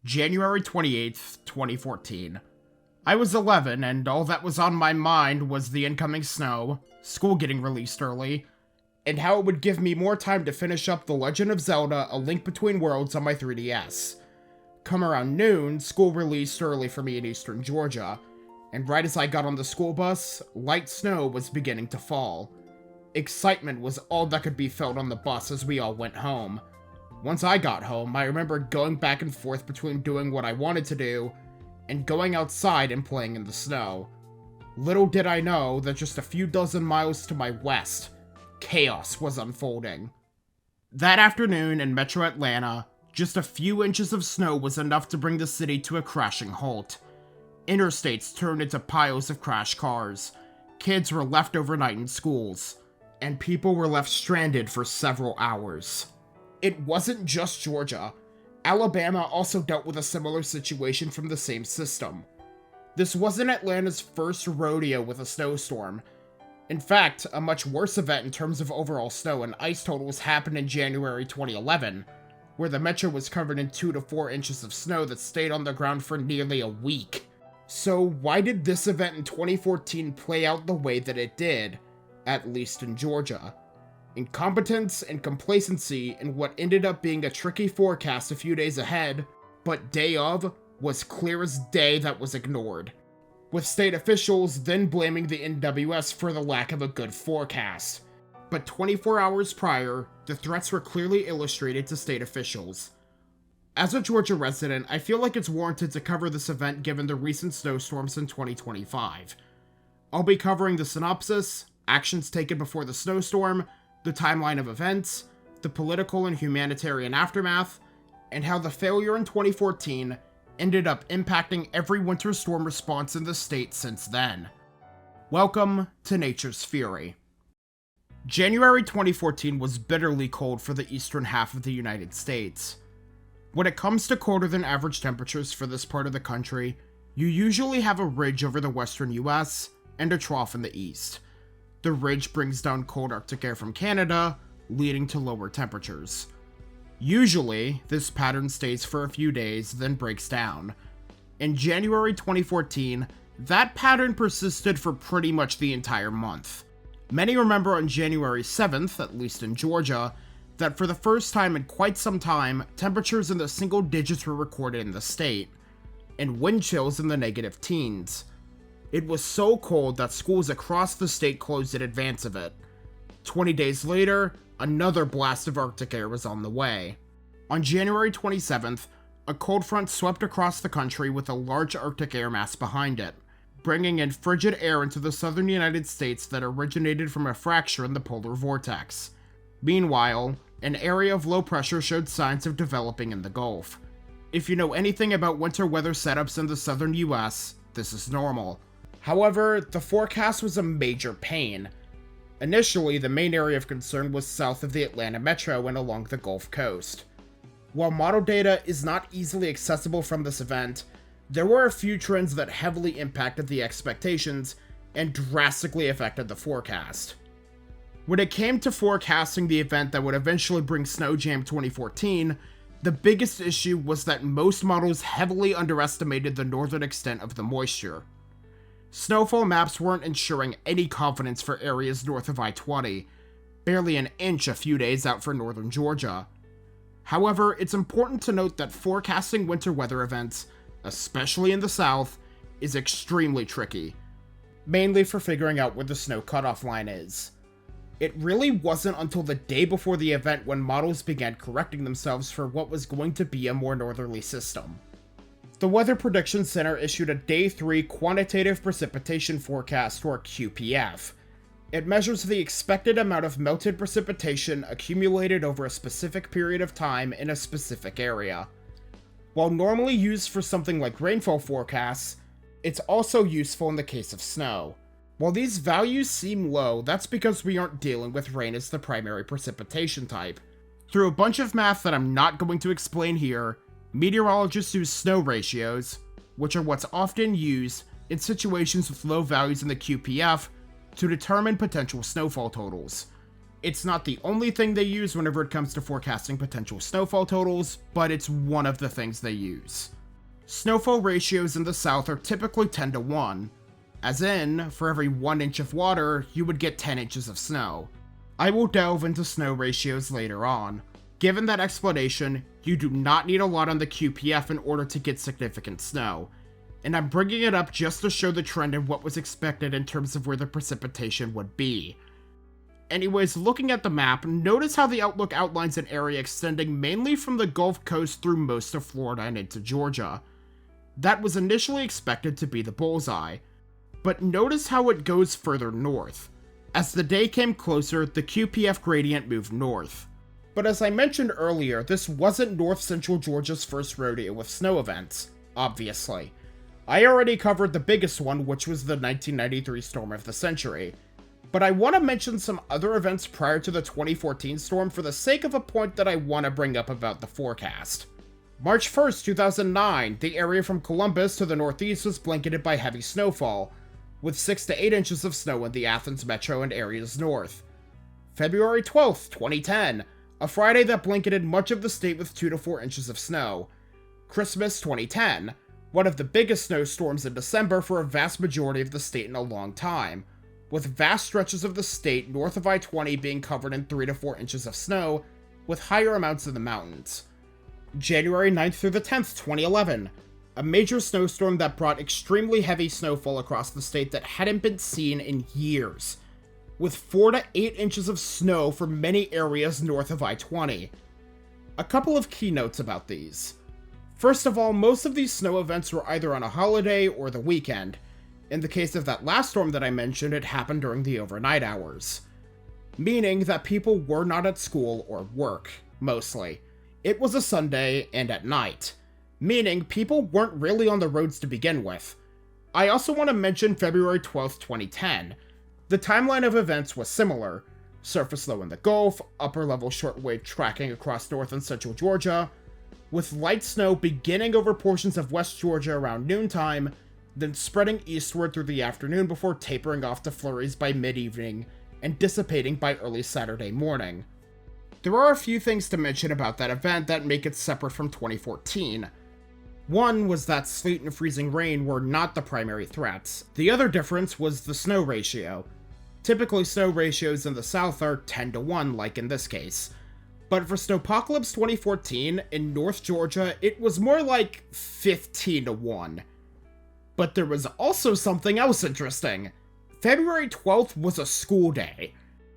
January 28th, 2014. I was 11, and all that was on my mind was the incoming snow, school getting released early, and how it would give me more time to finish up The Legend of Zelda: A Link Between Worlds on my 3DS. Come around noon, school released early for me in eastern Georgia, and right as I got on the school bus, light snow was beginning to fall. Excitement was all that could be felt on the bus as we all went home. Once I got home, I remember going back and forth between doing what I wanted to do and going outside and playing in the snow. Little did I know that just a few dozen miles to my west, chaos was unfolding. That afternoon in Metro Atlanta, just a few inches of snow was enough to bring the city to a crashing halt. Interstates turned into piles of crashed cars, kids were left overnight in schools, and people were left stranded for several hours. It wasn't just Georgia. Alabama also dealt with a similar situation from the same system. This wasn't Atlanta's first rodeo with a snowstorm. In fact, a much worse event in terms of overall snow and ice totals happened in January 2011, where the metro was covered in 2 to 4 inches of snow that stayed on the ground for nearly a week. So why did this event in 2014 play out the way that it did, at least in Georgia? Incompetence and complacency in what ended up being a tricky forecast a few days ahead, but day of, was clear as day that was ignored, with state officials then blaming the NWS for the lack of a good forecast. But 24 hours prior, the threats were clearly illustrated to state officials. As a Georgia resident, I feel like it's warranted to cover this event given the recent snowstorms in 2025. I'll be covering the synopsis, actions taken before the snowstorm, the timeline of events, the political and humanitarian aftermath, and how the failure in 2014 ended up impacting every winter storm response in the state since then. Welcome to Nature's Fury. January 2014 was bitterly cold for the eastern half of the United States. When it comes to colder than average temperatures for this part of the country, you usually have a ridge over the western US and a trough in the east. The ridge brings down cold Arctic air from Canada, leading to lower temperatures. Usually, this pattern stays for a few days, then breaks down. In January 2014, that pattern persisted for pretty much the entire month. Many remember on January 7th, at least in Georgia, that for the first time in quite some time, temperatures in the single digits were recorded in the state, and wind chills in the negative teens. It was so cold that schools across the state closed in advance of it. 20 days later, another blast of Arctic air was on the way. On January 27th, a cold front swept across the country with a large Arctic air mass behind it, bringing in frigid air into the southern United States that originated from a fracture in the polar vortex. Meanwhile, an area of low pressure showed signs of developing in the Gulf. If you know anything about winter weather setups in the southern US, this is normal. However, the forecast was a major pain. Initially, the main area of concern was south of the Atlanta metro and along the Gulf Coast. While model data is not easily accessible from this event, there were a few trends that heavily impacted the expectations and drastically affected the forecast. When it came to forecasting the event that would eventually bring Snowjam 2014, the biggest issue was that most models heavily underestimated the northern extent of the moisture. Snowfall maps weren't ensuring any confidence for areas north of I-20, barely an inch a few days out for northern Georgia. However, it's important to note that forecasting winter weather events, especially in the south, is extremely tricky, mainly for figuring out where the snow cutoff line is. It really wasn't until the day before the event when models began correcting themselves for what was going to be a more northerly system. The Weather Prediction Center issued a Day 3 Quantitative Precipitation Forecast, or QPF. It measures the expected amount of melted precipitation accumulated over a specific period of time in a specific area. While normally used for something like rainfall forecasts, it's also useful in the case of snow. While these values seem low, that's because we aren't dealing with rain as the primary precipitation type. Through a bunch of math that I'm not going to explain here, meteorologists use snow ratios, which are what's often used in situations with low values in the QPF, to determine potential snowfall totals. It's not the only thing they use whenever it comes to forecasting potential snowfall totals, but it's one of the things they use. Snowfall ratios in the south are typically 10 to 1, as in, for every 1 inch of water, you would get 10 inches of snow. I will delve into snow ratios later on. Given that explanation, you do not need a lot on the QPF in order to get significant snow, and I'm bringing it up just to show the trend in what was expected in terms of where the precipitation would be. Anyways, looking at the map, notice how the outlook outlines an area extending mainly from the Gulf Coast through most of Florida and into Georgia. That was initially expected to be the bullseye, but notice how it goes further north. As the day came closer, the QPF gradient moved north. But as I mentioned earlier, this wasn't North Central Georgia's first rodeo with snow events, obviously. I already covered the biggest one, which was the 1993 storm of the century. But I want to mention some other events prior to the 2014 storm for the sake of a point that I want to bring up about the forecast. March 1st, 2009, the area from Columbus to the northeast was blanketed by heavy snowfall, with 6 to 8 inches of snow in the Athens metro and areas north. February 12th, 2010, a Friday that blanketed much of the state with 2 to 4 inches of snow. Christmas 2010, one of the biggest snowstorms in December for a vast majority of the state in a long time, with vast stretches of the state north of I-20 being covered in 3 to 4 inches of snow, with higher amounts in the mountains. January 9th through the 10th, 2011, a major snowstorm that brought extremely heavy snowfall across the state that hadn't been seen in years, with 4 to 8 inches of snow for many areas north of I-20. A couple of key notes about these. First of all, most of these snow events were either on a holiday or the weekend. In the case of that last storm that I mentioned, it happened during the overnight hours, meaning that people were not at school or work, mostly. It was a Sunday and at night, meaning people weren't really on the roads to begin with. I also want to mention February 12th, 2010. The timeline of events was similar. Surface low in the Gulf, upper level shortwave tracking across north and central Georgia, with light snow beginning over portions of West Georgia around noontime, then spreading eastward through the afternoon before tapering off to flurries by mid-evening and dissipating by early Saturday morning. There are a few things to mention about that event that make it separate from 2014. One was that sleet and freezing rain were not the primary threats. The other difference was the snow ratio. Typically, snow ratios in the south are 10 to 1, like in this case. But for Snowpocalypse 2014, in North Georgia, it was more like 15 to 1. But there was also something else interesting. February 12th was a school day.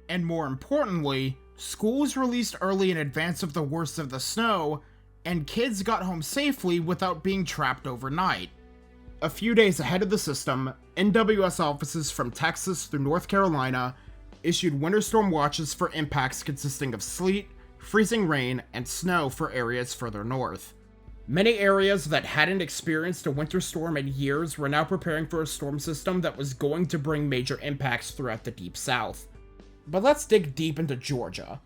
And more importantly, schools released early in advance of the worst of the snow, and kids got home safely without being trapped overnight. A few days ahead of the system, NWS offices from Texas through North Carolina issued winter storm watches for impacts consisting of sleet, freezing rain, and snow for areas further north. Many areas that hadn't experienced a winter storm in years were now preparing for a storm system that was going to bring major impacts throughout the deep south. But let's dig deep into Georgia.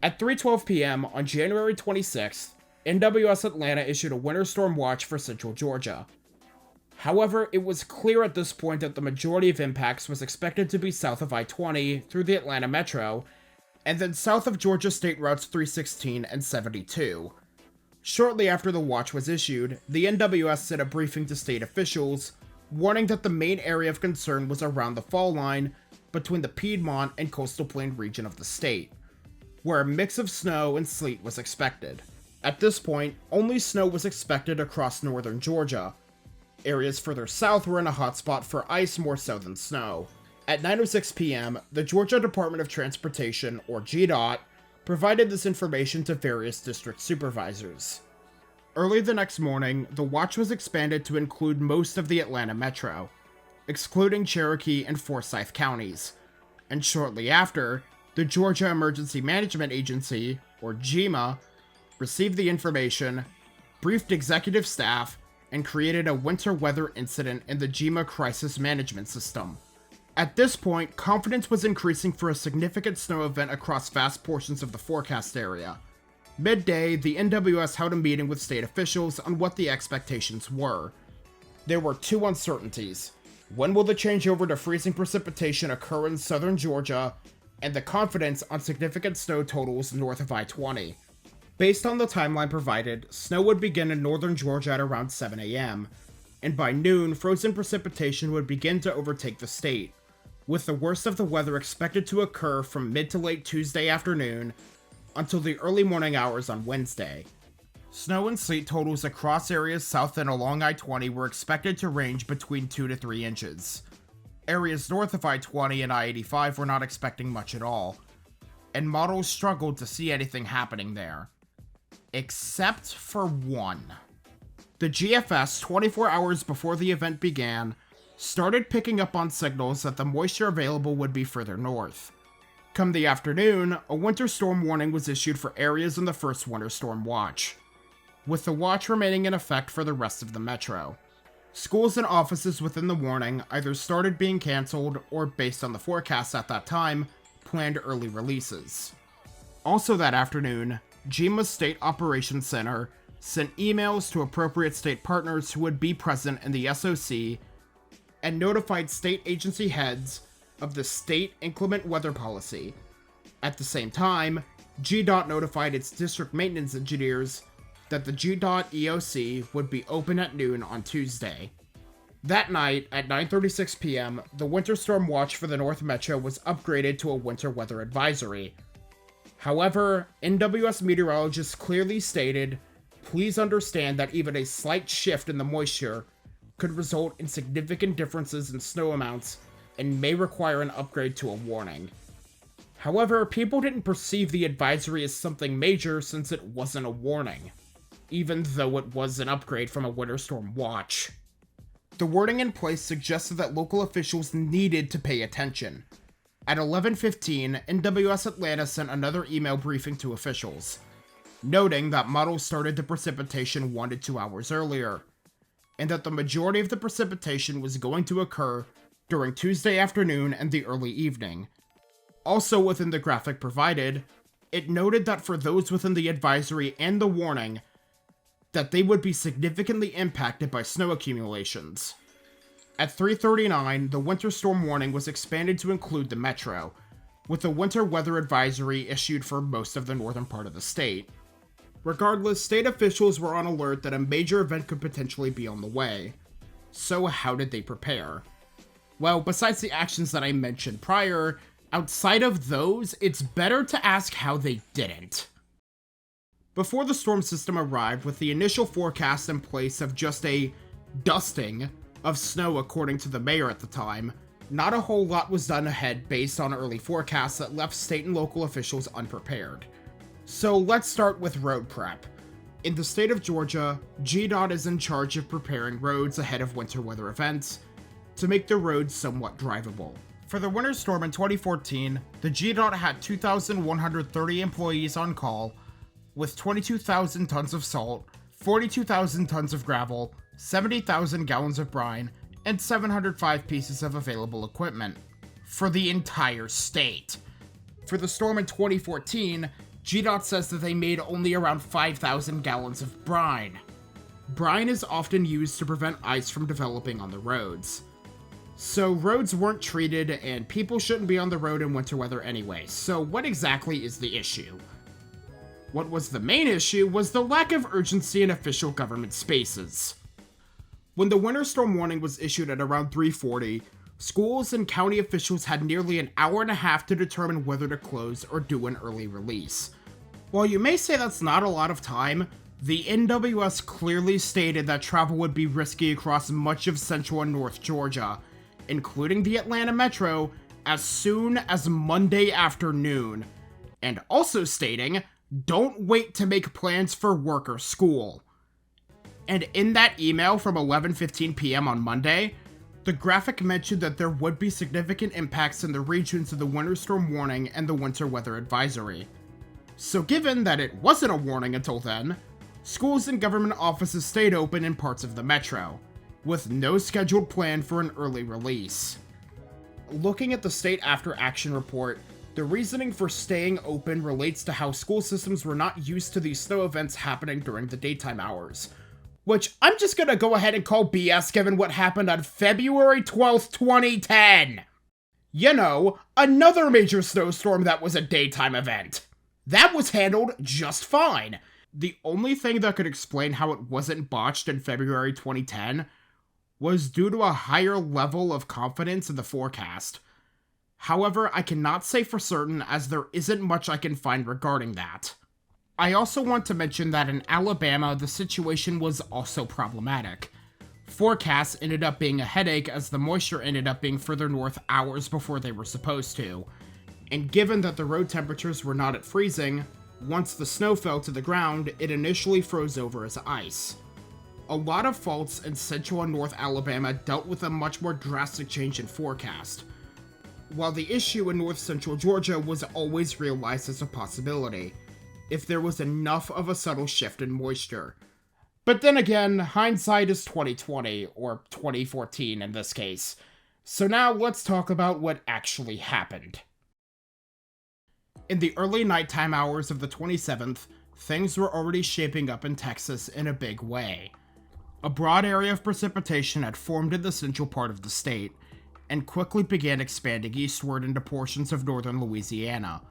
At 3:12 p.m. on January 26th, NWS Atlanta issued a winter storm watch for central Georgia. However, it was clear at this point that the majority of impacts was expected to be south of I-20 through the Atlanta metro, and then south of Georgia State Routes 316 and 72. Shortly after the watch was issued, the NWS sent a briefing to state officials, warning that the main area of concern was around the fall line between the Piedmont and coastal plain region of the state, where a mix of snow and sleet was expected. At this point, only snow was expected across northern Georgia. Areas further south were in a hotspot for ice more so than snow. At 9:06 p.m., the Georgia Department of Transportation, or GDOT, provided this information to various district supervisors. Early the next morning, the watch was expanded to include most of the Atlanta metro, excluding Cherokee and Forsyth counties, and shortly after, the Georgia Emergency Management Agency, or GEMA, received the information, briefed executive staff, and created a winter weather incident in the GEMA crisis management system. At this point, confidence was increasing for a significant snow event across vast portions of the forecast area. Midday, the NWS held a meeting with state officials on what the expectations were. There were two uncertainties. When will the changeover to freezing precipitation occur in southern Georgia, and the confidence on significant snow totals north of I-20. Based on the timeline provided, snow would begin in northern Georgia at around 7 a.m., and by noon, frozen precipitation would begin to overtake the state, with the worst of the weather expected to occur from mid to late Tuesday afternoon until the early morning hours on Wednesday. Snow and sleet totals across areas south and along I-20 were expected to range between 2 to 3 inches. Areas north of I-20 and I-85 were not expecting much at all, and models struggled to see anything happening there. Except for one. The GFS, 24 hours before the event began, started picking up on signals that the moisture available would be further north. Come the afternoon, a winter storm warning was issued for areas in the first winter storm watch, with the watch remaining in effect for the rest of the metro. Schools and offices within the warning either started being cancelled or, based on the forecasts at that time, planned early releases. Also that afternoon, GEMA's State Operations Center sent emails to appropriate state partners who would be present in the SOC and notified state agency heads of the state inclement weather policy. At the same time, GDOT notified its district maintenance engineers that the GDOT EOC would be open at noon on Tuesday. That night, at 9:36 p.m., the winter storm watch for the North Metro was upgraded to a winter weather advisory. However, NWS meteorologists clearly stated, "Please understand that even a slight shift in the moisture could result in significant differences in snow amounts and may require an upgrade to a warning." However, people didn't perceive the advisory as something major since it wasn't a warning, even though it was an upgrade from a winter storm watch. The wording in place suggested that local officials needed to pay attention. At 11:15, NWS Atlanta sent another email briefing to officials, noting that models started the precipitation 1 to 2 hours earlier, and that the majority of the precipitation was going to occur during Tuesday afternoon and the early evening. Also within the graphic provided, it noted that for those within the advisory and the warning, that they would be significantly impacted by snow accumulations. At 3:39, the winter storm warning was expanded to include the metro, with a winter weather advisory issued for most of the northern part of the state. Regardless, state officials were on alert that a major event could potentially be on the way. So how did they prepare? Well, besides the actions that I mentioned prior, outside of those, it's better to ask how they didn't. Before the storm system arrived, with the initial forecast in place of just a dusting of snow according to the mayor at the time, not a whole lot was done ahead based on early forecasts that left state and local officials unprepared. So let's start with road prep. In the state of Georgia, GDOT is in charge of preparing roads ahead of winter weather events to make the roads somewhat drivable. For the winter storm in 2014, the GDOT had 2,130 employees on call, with 22,000 tons of salt, 42,000 tons of gravel, 70,000 gallons of brine, and 705 pieces of available equipment for the entire state. For the storm in 2014, GDOT says that they made only around 5,000 gallons of brine. Brine is often used to prevent ice from developing on the roads. So roads weren't treated, and people shouldn't be on the road in winter weather anyway, so what exactly is the issue? What was the main issue was the lack of urgency in official government spaces. When the winter storm warning was issued at around 3:40, schools and county officials had nearly an hour and a half to determine whether to close or do an early release. While you may say that's not a lot of time, the NWS clearly stated that travel would be risky across much of central and north Georgia, including the Atlanta metro, as soon as Monday afternoon, and also stating, "Don't wait to make plans for work or school." And in that email from 11:15 p.m. on Monday, the graphic mentioned that there would be significant impacts in the regions of the winter storm warning and the winter weather advisory. So given that it wasn't a warning until then, schools and government offices stayed open in parts of the metro, with no scheduled plan for an early release. Looking at the State After Action report, the reasoning for staying open relates to how school systems were not used to these snow events happening during the daytime hours, which I'm just gonna go ahead and call BS given what happened on February 12th, 2010. You know, another major snowstorm that was a daytime event. That was handled just fine. The only thing that could explain how it wasn't botched in February 2010 was due to a higher level of confidence in the forecast. However, I cannot say for certain as there isn't much I can find regarding that. I also want to mention that in Alabama, the situation was also problematic. Forecasts ended up being a headache as the moisture ended up being further north hours before they were supposed to. And given that the road temperatures were not at freezing, once the snow fell to the ground, it initially froze over as ice. A lot of faults in central and north Alabama dealt with a much more drastic change in forecast, while the issue in north central Georgia was always realized as a possibility, if there was enough of a subtle shift in moisture. But then again, hindsight is 2020, or 2014 in this case. So now let's talk about what actually happened. In the early nighttime hours of the 27th, things were already shaping up in Texas in a big way. A broad area of precipitation had formed in the central part of the state, and quickly began expanding eastward into portions of northern Louisiana,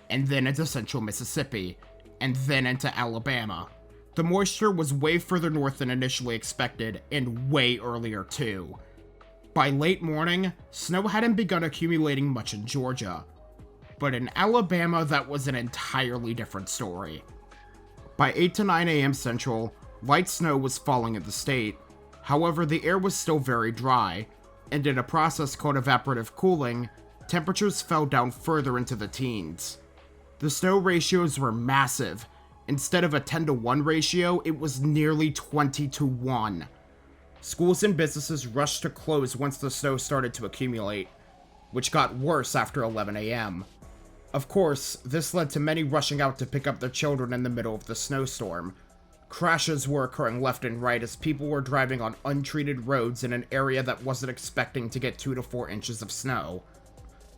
and then into central Mississippi, and then into Alabama. The moisture was way further north than initially expected, and way earlier too. By late morning, snow hadn't begun accumulating much in Georgia, but in Alabama that was an entirely different story. By 8 to 9 a.m. Central, light snow was falling in the state. However, the air was still very dry, and in a process called evaporative cooling, temperatures fell down further into the teens. The snow ratios were massive. Instead of a 10-to-1 ratio, it was nearly 20-to-1. Schools and businesses rushed to close once the snow started to accumulate, which got worse after 11 a.m. Of course, this led to many rushing out to pick up their children in the middle of the snowstorm. Crashes were occurring left and right as people were driving on untreated roads in an area that wasn't expecting to get 2 to 4 inches of snow.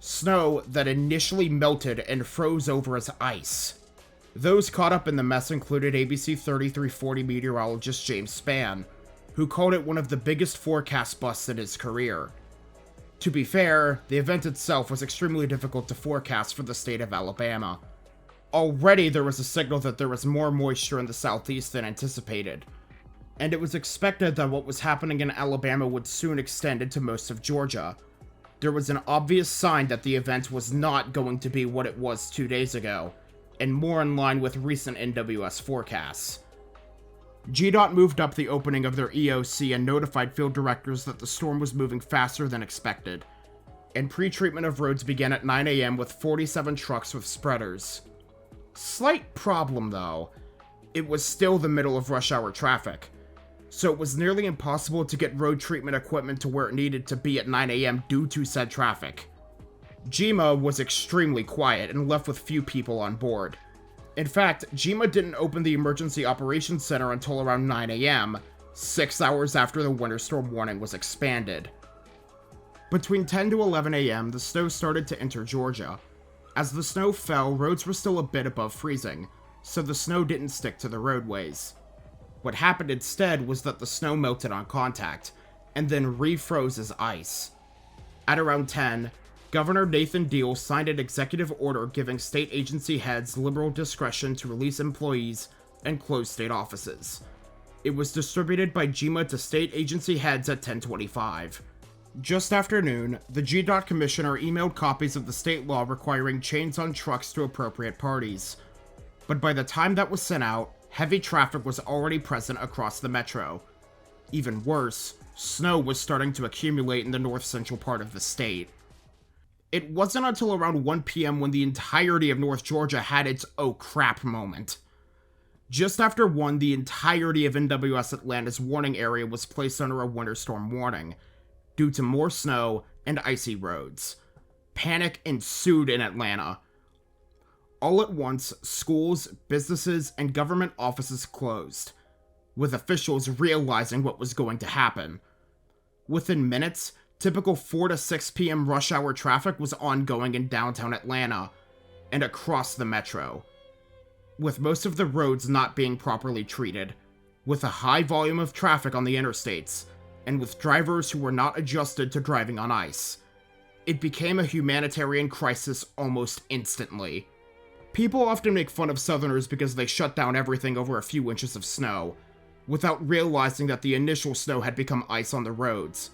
Snow that initially melted and froze over as ice. Those caught up in the mess included ABC 3340 meteorologist James Spann, who called it one of the biggest forecast busts in his career. To be fair, the event itself was extremely difficult to forecast for the state of Alabama. Already there was a signal that there was more moisture in the southeast than anticipated, and it was expected that what was happening in Alabama would soon extend into most of Georgia. There was an obvious sign that the event was not going to be what it was 2 days ago, and more in line with recent NWS forecasts. GDOT moved up the opening of their EOC and notified field directors that the storm was moving faster than expected, and pre-treatment of roads began at 9 a.m. with 47 trucks with spreaders. Slight problem though, it was still the middle of rush hour traffic, so it was nearly impossible to get road treatment equipment to where it needed to be at 9 a.m. due to said traffic. GEMA was extremely quiet and left with few people on board. In fact, GEMA didn't open the Emergency Operations Center until around 9 a.m., 6 hours after the winter storm warning was expanded. Between 10 to 11 a.m., the snow started to enter Georgia. As the snow fell, roads were still a bit above freezing, so the snow didn't stick to the roadways. What happened instead was that the snow melted on contact, and then refroze as ice. At around 10, Governor Nathan Deal signed an executive order giving state agency heads liberal discretion to release employees and close state offices. It was distributed by GEMA to state agency heads at 10:25. Just after noon, the GDOT commissioner emailed copies of the state law requiring chains on trucks to appropriate parties. But by the time that was sent out, heavy traffic was already present across the metro. Even worse, snow was starting to accumulate in the north-central part of the state. It wasn't until around 1 p.m. when the entirety of North Georgia had its oh crap moment. Just after 1, the entirety of NWS Atlanta's warning area was placed under a winter storm warning, due to more snow and icy roads. Panic ensued in Atlanta. All at once, schools, businesses, and government offices closed, with officials realizing what was going to happen. Within minutes, typical 4 to 6 p.m. rush hour traffic was ongoing in downtown Atlanta and across the metro, with most of the roads not being properly treated, with a high volume of traffic on the interstates, and with drivers who were not adjusted to driving on ice. It became a humanitarian crisis almost instantly. People often make fun of Southerners because they shut down everything over a few inches of snow, without realizing that the initial snow had become ice on the roads.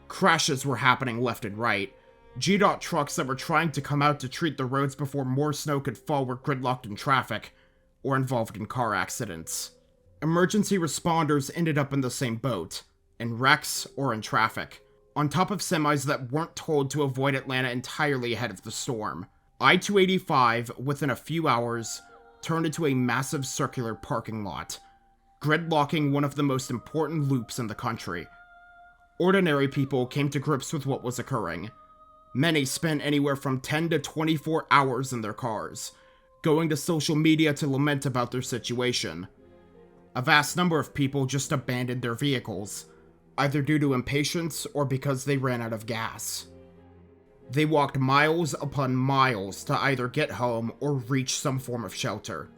Crashes were happening left and right. GDOT trucks that were trying to come out to treat the roads before more snow could fall were gridlocked in traffic, or involved in car accidents. Emergency responders ended up in the same boat, in wrecks or in traffic, on top of semis that weren't told to avoid Atlanta entirely ahead of the storm. I-285, within a few hours, turned into a massive circular parking lot, gridlocking one of the most important loops in the country. Ordinary people came to grips with what was occurring. Many spent anywhere from 10 to 24 hours in their cars, going to social media to lament about their situation. A vast number of people just abandoned their vehicles, either due to impatience or because they ran out of gas. They walked miles upon miles to either get home or reach some form of shelter.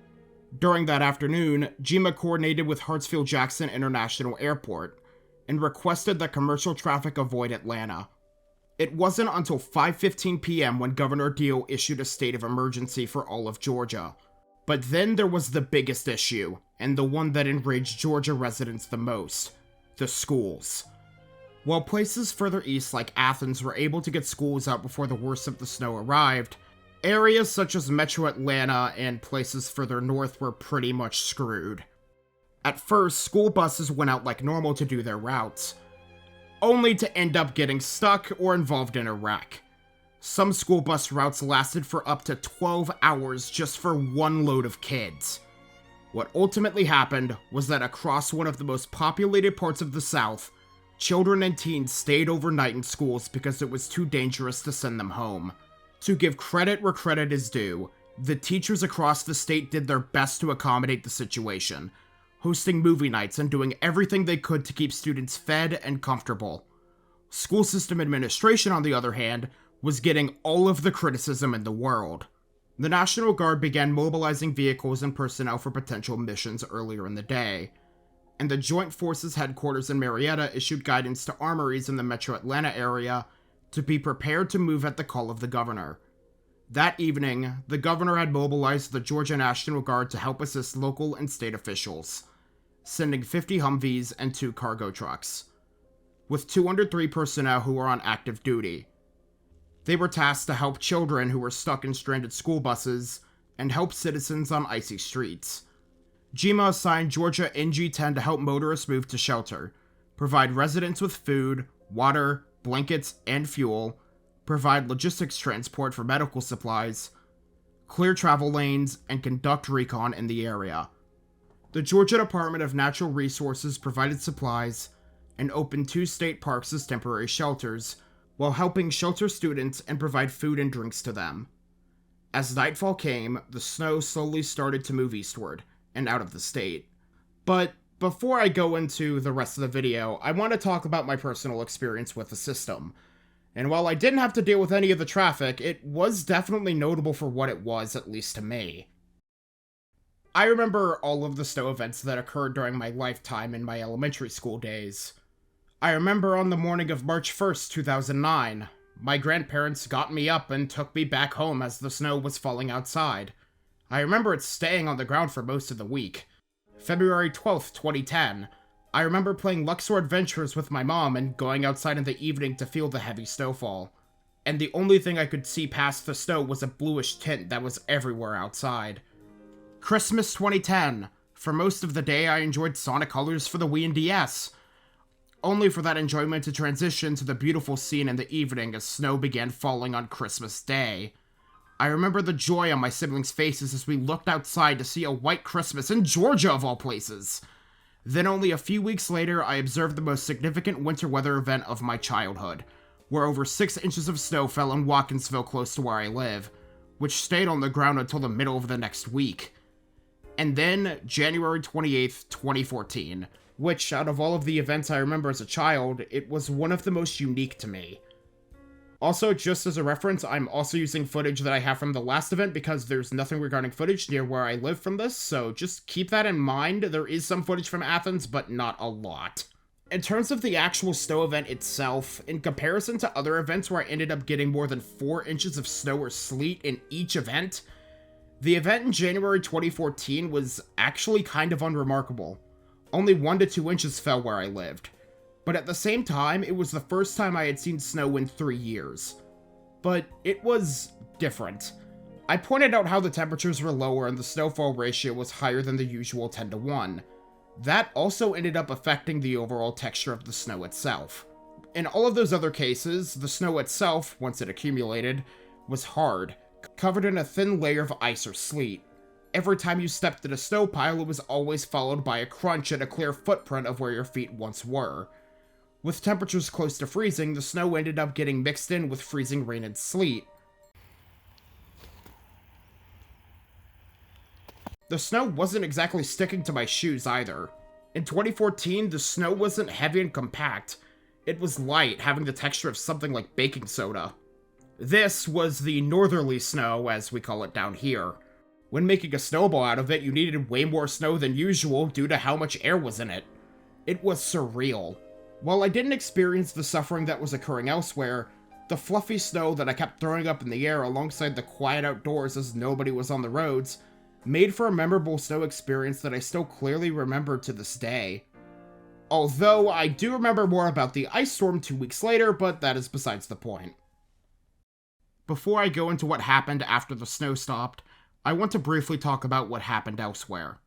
During that afternoon, GMA coordinated with Hartsfield-Jackson International Airport and requested that commercial traffic avoid Atlanta. It wasn't until 5:15 p.m. when Governor Deal issued a state of emergency for all of Georgia. But then there was the biggest issue, and the one that enraged Georgia residents the most: the schools. While places further east like Athens were able to get schools out before the worst of the snow arrived, areas such as Metro Atlanta and places further north were pretty much screwed. At first, school buses went out like normal to do their routes, only to end up getting stuck or involved in a wreck. Some school bus routes lasted for up to 12 hours just for one load of kids. What ultimately happened was that across one of the most populated parts of the South, children and teens stayed overnight in schools because it was too dangerous to send them home. To give credit where credit is due, the teachers across the state did their best to accommodate the situation, hosting movie nights and doing everything they could to keep students fed and comfortable. School system administration, on the other hand, was getting all of the criticism in the world. The National Guard began mobilizing vehicles and personnel for potential missions earlier in the day, and the Joint Forces headquarters in Marietta issued guidance to armories in the Metro Atlanta area to be prepared to move at the call of the governor. That evening, the governor had mobilized the Georgia National Guard to help assist local and state officials, sending 50 Humvees and 2 cargo trucks, with 203 personnel who were on active duty. They were tasked to help children who were stuck in stranded school buses and help citizens on icy streets. GMA assigned Georgia NG-10 to help motorists move to shelter, provide residents with food, water, blankets, and fuel, provide logistics transport for medical supplies, clear travel lanes, and conduct recon in the area. The Georgia Department of Natural Resources provided supplies and opened 2 state parks as temporary shelters, while helping shelter students and provide food and drinks to them. As nightfall came, the snow slowly started to move eastward and out of the state. But before I go into the rest of the video, I want to talk about my personal experience with the system. And while I didn't have to deal with any of the traffic, it was definitely notable for what it was, at least to me. I remember all of the snow events that occurred during my lifetime in my elementary school days. I remember on the morning of March 1st, 2009, my grandparents got me up and took me back home as the snow was falling outside. I remember it staying on the ground for most of the week. February 12th, 2010, I remember playing Luxor Adventures with my mom and going outside in the evening to feel the heavy snowfall. And the only thing I could see past the snow was a bluish tint that was everywhere outside. Christmas 2010. For most of the day, I enjoyed Sonic Colors for the Wii and DS, only for that enjoyment to transition to the beautiful scene in the evening as snow began falling on Christmas Day. I remember the joy on my siblings' faces as we looked outside to see a white Christmas in Georgia, of all places. Then only a few weeks later, I observed the most significant winter weather event of my childhood, where over 6 inches of snow fell in Watkinsville close to where I live, which stayed on the ground until the middle of the next week. And then, January 28th, 2014, which, out of all of the events I remember as a child, it was one of the most unique to me. Also, just as a reference, I'm also using footage that I have from the last event because there's nothing regarding footage near where I live from this, so just keep that in mind. There is some footage from Athens, but not a lot. In terms of the actual snow event itself, in comparison to other events where I ended up getting more than 4 inches of snow or sleet in each event, The event in January 2014 was actually kind of unremarkable. Only 1 to 2 inches fell where I lived. But at the same time, it was the first time I had seen snow in 3 years. But it was different. I pointed out how the temperatures were lower and the snowfall ratio was higher than the usual 10 to 1. That also ended up affecting the overall texture of the snow itself. In all of those other cases, the snow itself, once it accumulated, was hard, covered in a thin layer of ice or sleet. Every time you stepped in a snow pile, it was always followed by a crunch and a clear footprint of where your feet once were. With temperatures close to freezing, the snow ended up getting mixed in with freezing rain and sleet. The snow wasn't exactly sticking to my shoes either. In 2014, the snow wasn't heavy and compact. It was light, having the texture of something like baking soda. This was the northerly snow, as we call it down here. When making a snowball out of it, you needed way more snow than usual due to how much air was in it. It was surreal. While I didn't experience the suffering that was occurring elsewhere, the fluffy snow that I kept throwing up in the air alongside the quiet outdoors as nobody was on the roads made for a memorable snow experience that I still clearly remember to this day. Although I do remember more about the ice storm 2 weeks later, but that is besides the point. Before I go into what happened after the snow stopped, I want to briefly talk about what happened elsewhere.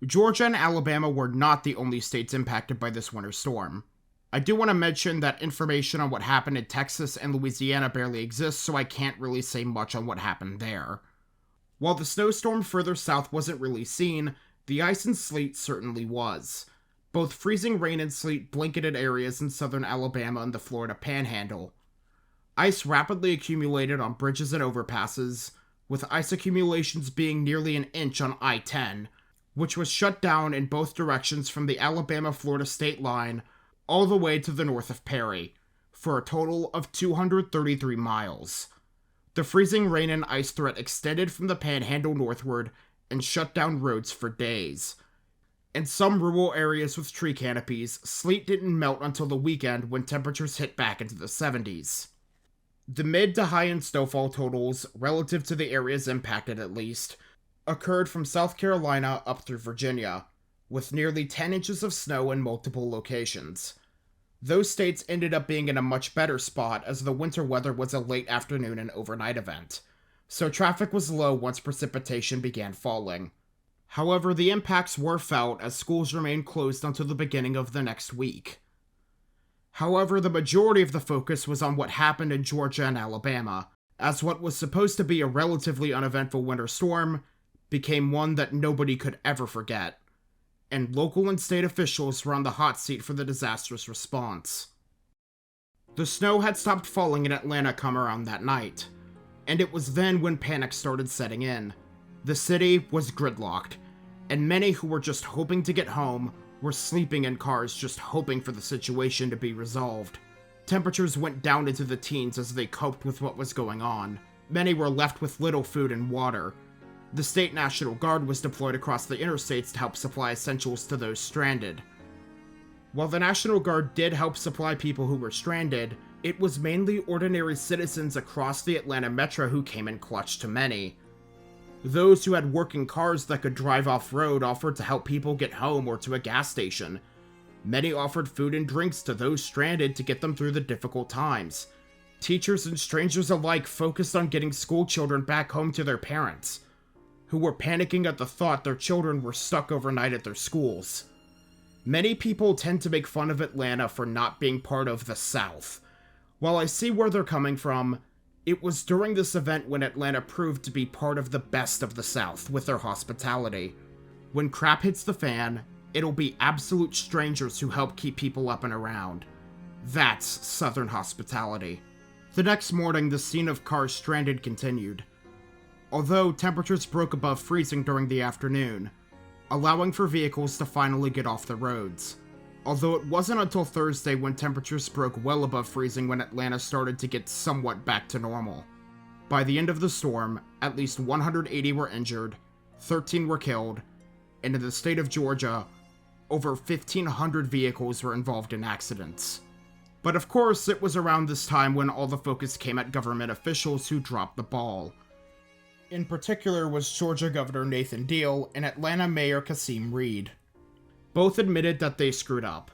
Georgia and Alabama were not the only states impacted by this winter storm. I do want to mention that information on what happened in Texas and Louisiana barely exists, so I can't really say much on what happened there. While the snowstorm further south wasn't really seen, the ice and sleet certainly was. Both freezing rain and sleet blanketed areas in southern Alabama and the Florida Panhandle. Ice rapidly accumulated on bridges and overpasses, with ice accumulations being nearly an inch on I-10, which was shut down in both directions from the Alabama-Florida state line all the way to the north of Perry, for a total of 233 miles. The freezing rain and ice threat extended from the Panhandle northward and shut down roads for days. In some rural areas with tree canopies, sleet didn't melt until the weekend when temperatures hit back into the 70s. The mid to high-end snowfall totals, relative to the areas impacted at least, occurred from South Carolina up through Virginia, with nearly 10 inches of snow in multiple locations. Those states ended up being in a much better spot as the winter weather was a late afternoon and overnight event, so traffic was low once precipitation began falling. However, the impacts were felt as schools remained closed until the beginning of the next week. However, the majority of the focus was on what happened in Georgia and Alabama, as what was supposed to be a relatively uneventful winter storm became one that nobody could ever forget, and local and state officials were on the hot seat for the disastrous response. The snow had stopped falling in Atlanta come around that night, and it was then when panic started setting in. The city was gridlocked, and many who were just hoping to get home were sleeping in cars just hoping for the situation to be resolved. Temperatures went down into the teens as they coped with what was going on. Many were left with little food and water. The state National Guard was deployed across the Interstates to help supply essentials to those stranded. While the National Guard did help supply people who were stranded, it was mainly ordinary citizens across the Atlanta metro who came in clutch to many. Those who had working cars that could drive off-road offered to help people get home or to a gas station. Many offered food and drinks to those stranded to get them through the difficult times. Teachers and strangers alike focused on getting school children back home to their parents, who were panicking at the thought their children were stuck overnight at their schools. Many people tend to make fun of Atlanta for not being part of the South. While I see where they're coming from, it was during this event when Atlanta proved to be part of the best of the South with their hospitality. When crap hits the fan, it'll be absolute strangers who help keep people up and around. That's Southern hospitality. The next morning, the scene of cars stranded continued, although temperatures broke above freezing during the afternoon, allowing for vehicles to finally get off the roads. Although it wasn't until Thursday when temperatures broke well above freezing when Atlanta started to get somewhat back to normal. By the end of the storm, at least 180 were injured, 13 were killed, and in the state of Georgia, over 1,500 vehicles were involved in accidents. But of course, it was around this time when all the focus came at government officials who dropped the ball. In particular was Georgia Governor Nathan Deal and Atlanta Mayor Kasim Reed. Both admitted that they screwed up,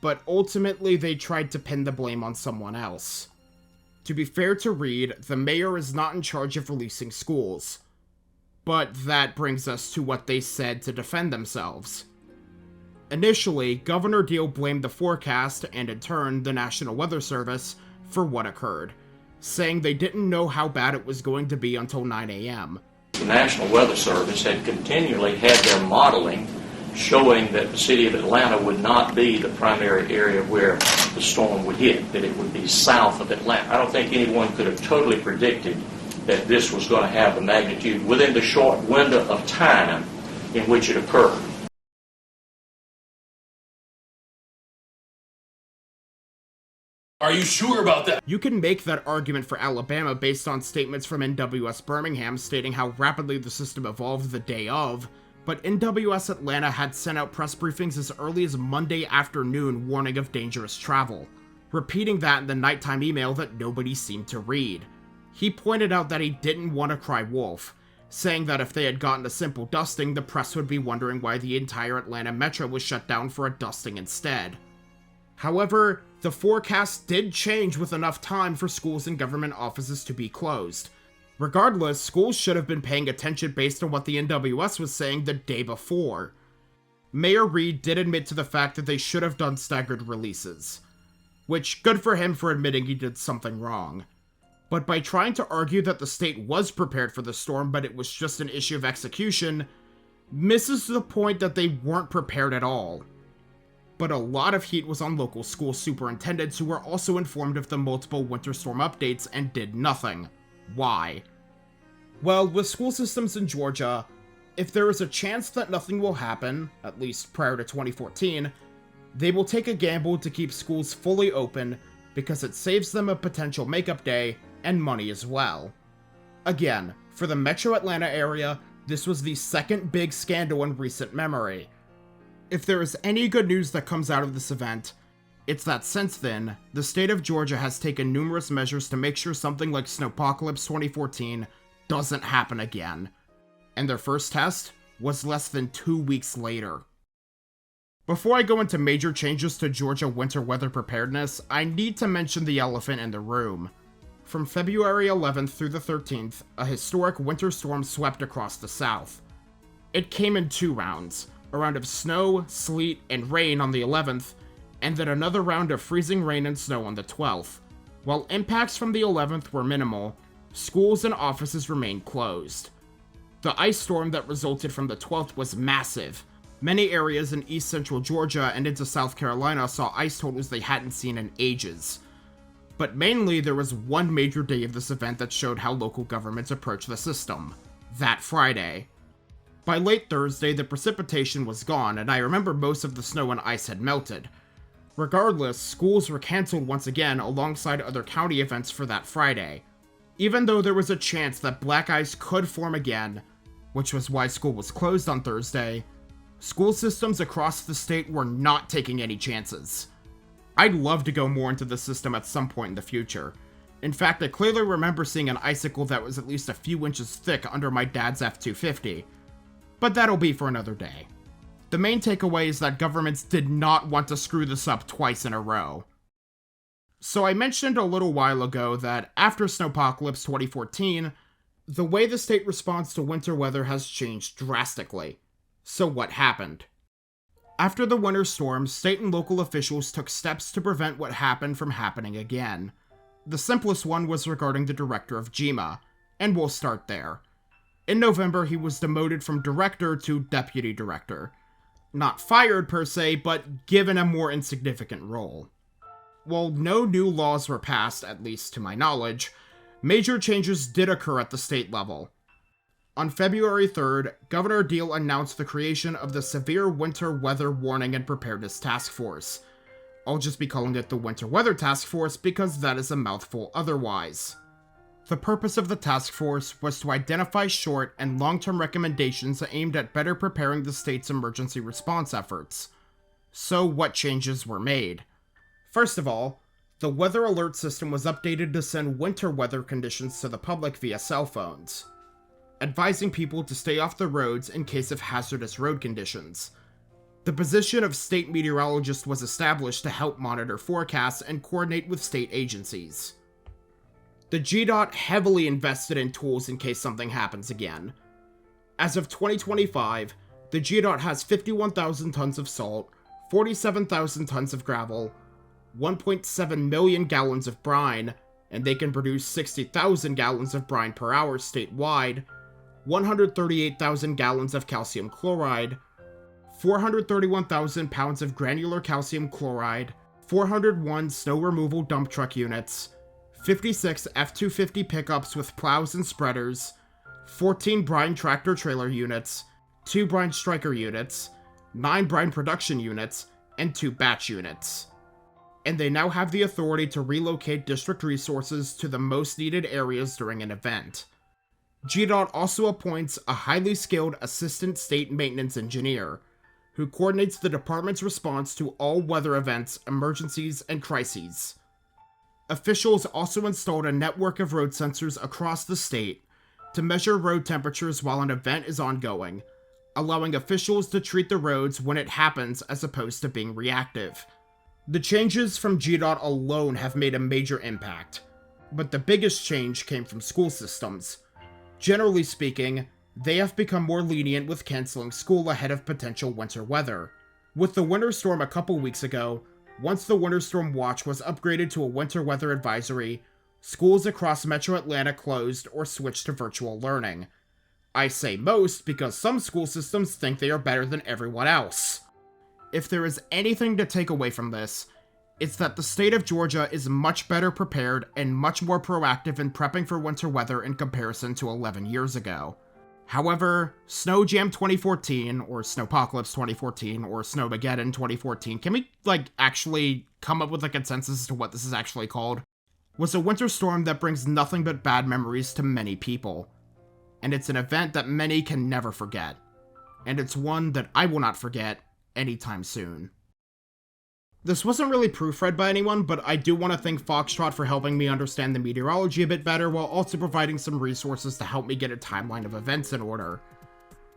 but ultimately they tried to pin the blame on someone else. To be fair to Reed, the mayor is not in charge of releasing schools. But that brings us to what they said to defend themselves. Initially, Governor Deal blamed the forecast, and in turn, the National Weather Service, for what occurred, saying they didn't know how bad it was going to be until 9 a.m. The National Weather Service had continually had their modeling showing that the city of Atlanta would not be the primary area where the storm would hit, that it would be south of Atlanta. I don't think anyone could have totally predicted that this was going to have the magnitude within the short window of time in which it occurred. Are you sure about that? You can make that argument for Alabama based on statements from NWS Birmingham stating how rapidly the system evolved the day of, but NWS Atlanta had sent out press briefings as early as Monday afternoon warning of dangerous travel, repeating that in the nighttime email that nobody seemed to read. He pointed out that he didn't want to cry wolf, saying that if they had gotten a simple dusting, the press would be wondering why the entire Atlanta metro was shut down for a dusting instead. However, the forecast did change with enough time for schools and government offices to be closed. Regardless, schools should have been paying attention based on what the NWS was saying the day before. Mayor Reed did admit to the fact that they should have done staggered releases, which good for him for admitting he did something wrong. But by trying to argue that the state was prepared for the storm but it was just an issue of execution, misses the point that they weren't prepared at all. But a lot of heat was on local school superintendents who were also informed of the multiple winter storm updates and did nothing. Why? Well, with school systems in Georgia, if there is a chance that nothing will happen, at least prior to 2014, they will take a gamble to keep schools fully open because it saves them a potential makeup day and money as well. Again, for the Metro Atlanta area, this was the second big scandal in recent memory. If there is any good news that comes out of this event, it's that since then, the state of Georgia has taken numerous measures to make sure something like Snowpocalypse 2014 doesn't happen again. And their first test was less than 2 weeks later. Before I go into major changes to Georgia winter weather preparedness, I need to mention the elephant in the room. From February 11th through the 13th, a historic winter storm swept across the South. It came in 2 rounds. A round of snow, sleet, and rain on the 11th, and then another round of freezing rain and snow on the 12th. While impacts from the 11th were minimal, schools and offices remained closed. The ice storm that resulted from the 12th was massive. Many areas in east central Georgia and into South Carolina saw ice totals they hadn't seen in ages. But mainly, there was one major day of this event that showed how local governments approach the system. That Friday. By late Thursday, the precipitation was gone, and I remember most of the snow and ice had melted. Regardless, schools were canceled once again alongside other county events for that Friday. Even though there was a chance that black ice could form again, which was why school was closed on Thursday, school systems across the state were not taking any chances. I'd love to go more into the system at some point in the future. In fact, I clearly remember seeing an icicle that was at least a few inches thick under my dad's F-250. But that'll be for another day. The main takeaway is that governments did not want to screw this up twice in a row. So I mentioned a little while ago that after Snowpocalypse 2014, the way the state responds to winter weather has changed drastically. So what happened? After the winter storms, state and local officials took steps to prevent what happened from happening again. The simplest one was regarding the director of GEMA, and we'll start there. In November, he was demoted from director to deputy director. Not fired per se, but given a more insignificant role. While no new laws were passed, at least to my knowledge, major changes did occur at the state level. On February 3rd, Governor Deal announced the creation of the Severe Winter Weather Warning and Preparedness Task Force. I'll just be calling it the Winter Weather Task Force because that is a mouthful otherwise. The purpose of the task force was to identify short and long-term recommendations aimed at better preparing the state's emergency response efforts. So what changes were made? First of all, the weather alert system was updated to send winter weather conditions to the public via cell phones. advising people to stay off the roads in case of hazardous road conditions. The position of state meteorologist was established to help monitor forecasts and coordinate with state agencies. The GDOT heavily invested in tools in case something happens again. As of 2025, the GDOT has 51,000 tons of salt, 47,000 tons of gravel, 1.7 million gallons of brine, and they can produce 60,000 gallons of brine per hour statewide, 138,000 gallons of calcium chloride, 431,000 pounds of granular calcium chloride, 401 snow removal dump truck units, 56 F-250 pickups with plows and spreaders, 14 brine tractor trailer units, 2 brine striker units, 9 brine production units, and 2 batch units. And they now have the authority to relocate district resources to the most needed areas during an event. GDOT also appoints a highly skilled assistant state maintenance engineer, who coordinates the department's response to all weather events, emergencies, and crises. Officials also installed a network of road sensors across the state to measure road temperatures while an event is ongoing, allowing officials to treat the roads when it happens as opposed to being reactive. The changes from GDOT alone have made a major impact, but the biggest change came from school systems. Generally speaking, they have become more lenient with canceling school ahead of potential winter weather. With the winter storm a couple weeks ago, once the winter storm watch was upgraded to a winter weather advisory, schools across Metro Atlanta closed or switched to virtual learning. I say most because some school systems think they are better than everyone else. If there is anything to take away from this, it's that the state of Georgia is much better prepared and much more proactive in prepping for winter weather in comparison to 11 years ago. However, Snow Jam 2014, or Snowpocalypse 2014, or Snowmageddon 2014, can we, actually come up with a consensus as to what this is actually called? Was a winter storm that brings nothing but bad memories to many people. And it's an event that many can never forget. And it's one that I will not forget anytime soon. This wasn't really proofread by anyone, but I do want to thank Foxtrot for helping me understand the meteorology a bit better while also providing some resources to help me get a timeline of events in order.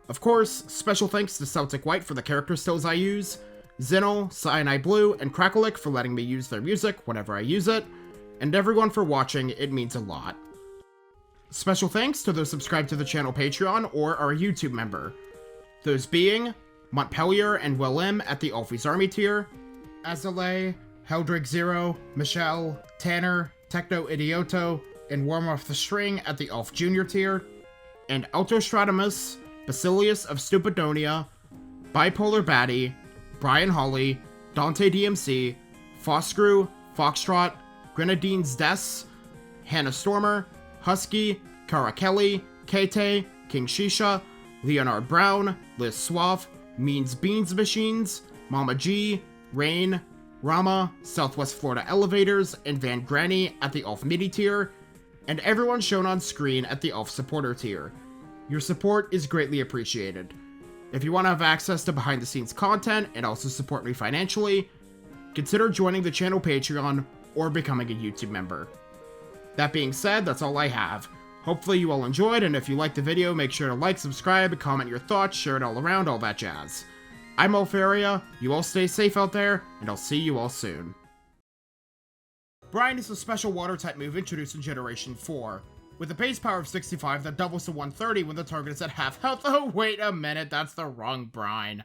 Of course, special thanks to Celtic White for the character stills I use, Zinel, Cyanide Blue, and Crackleic for letting me use their music whenever I use it, and everyone for watching, it means a lot. Special thanks to those subscribed to the channel Patreon or are a YouTube member, those being Montpelier and Willem at the Alfie's Army tier, Azalea, Heldrake Zero, Michelle, Tanner, Techno Idioto, and Warm Off the String at the Elf Junior tier, and Altostradamus, Basilius of Stupidonia, Bipolar Batty, Brian Hawley, Dante DMC, Foscrew, Foxtrot, Grenadines Des, Hannah Stormer, Husky, Kara Kelly, Kate, King Shisha, Leonard Brown, Liz Swaff, Means Beans Machines, Mama G, Rain, Rama, Southwest Florida Elevators, and Van Granny at the Elf Midi tier, and everyone shown on screen at the Elf Supporter tier. Your support is greatly appreciated. If you want to have access to behind the scenes content and also support me financially, consider joining the channel Patreon or becoming a YouTube member. That being said, that's all I have. Hopefully you all enjoyed, and if you liked the video, make sure to like, subscribe, comment your thoughts, share it all around, all that jazz. I'm Alferia, you all stay safe out there, and I'll see you all soon. Brine is a special water-type move introduced in Generation 4, with a base power of 65 that doubles to 130 when the target is at half health. Oh, wait a minute, that's the wrong Brine.